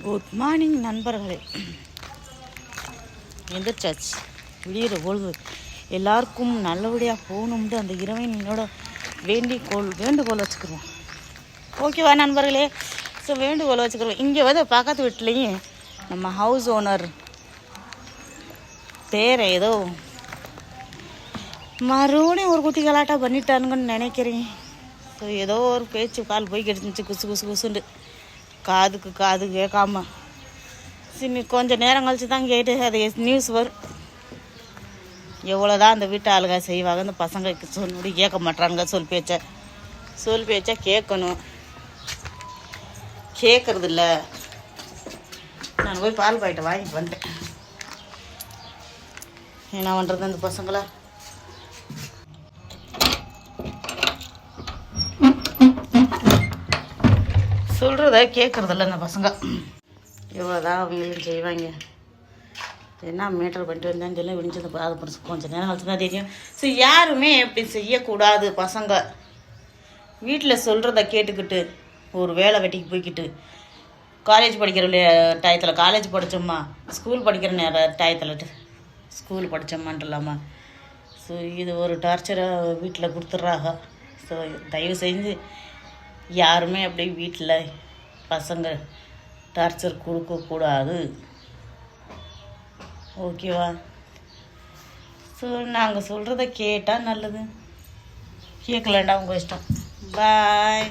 Good morning நண்பர்களே. எந்திரிச்சாச்சு. விடியிற பொழுது எல்லாருக்கும் நல்லபடியாக போகணும்னு அந்த இறைவனோட வேண்டுகோள் வச்சுக்கிறோம். ஓகேவா நண்பர்களே? ஸோ வேண்டுகோள் வச்சுக்கிறோம். இங்கே வந்து பக்கத்து வீட்லேயும் நம்ம ஹவுஸ் ஓனர் பேரை ஏதோ மறுபடியும் ஒரு குட்டி கலாட்டா பண்ணிட்டானுங்கன்னு நினைக்கிறேன். ஸோ ஏதோ ஒரு பேச்சு கால் போய் கிடந்துச்சு குசு குசு குசுண்டு காது கேட்காம. சரி கொஞ்சம் நேரம் கழிச்சு தான் கேட்டு அது நியூஸ் வரும். எவ்வளோதான் அந்த வீட்டு ஆளுக செய்வாங்க, அந்த பசங்க சொல்லி கேட்க மாட்டானுங்க. சொல் பேச்சா கேட்கணும், கேட்கறது இல்லை. நான் போய் பால் பாக்கெட்டை வாங்கிட்டு வந்துட்டேன். என்ன பண்ணுறது அந்த பசங்களா? சொல்கிறத கேட்குறதில்ல அந்த பசங்க. எவ்வளோதான் அவங்களும் செய்வாங்க. என்ன மீட்டர் பண்ணிட்டு வந்தான்னு சொல்லி விடிஞ்சது அது கொஞ்சம் நேரம் கழிச்சு தான் தெரியும். ஸோ யாருமே எப்படி செய்யக்கூடாது. பசங்க வீட்டில் சொல்கிறத கேட்டுக்கிட்டு ஒரு வேலை வெட்டிக்கு போய்கிட்டு காலேஜ் படிக்கிற டயத்தில் காலேஜ் படித்தோம்மா, ஸ்கூல் படிக்கிற டயத்தில் ஸ்கூல் படித்தோம்மான்ட்டு இல்லாமல் ஸோ இது ஒரு டார்ச்சராக வீட்டில் கொடுத்துட்றாங்க. ஸோ தயவு செஞ்சு யாருமே அப்படி வீட்டில் பசங்க டார்ச்சர் கொடுக்கக்கூடாது. ஓகேவா? ஸோ நாங்கள் சொல்கிறத கேட்டால் நல்லது, கேட்கலண்டா உங்கள் இஷ்டம். பாய்.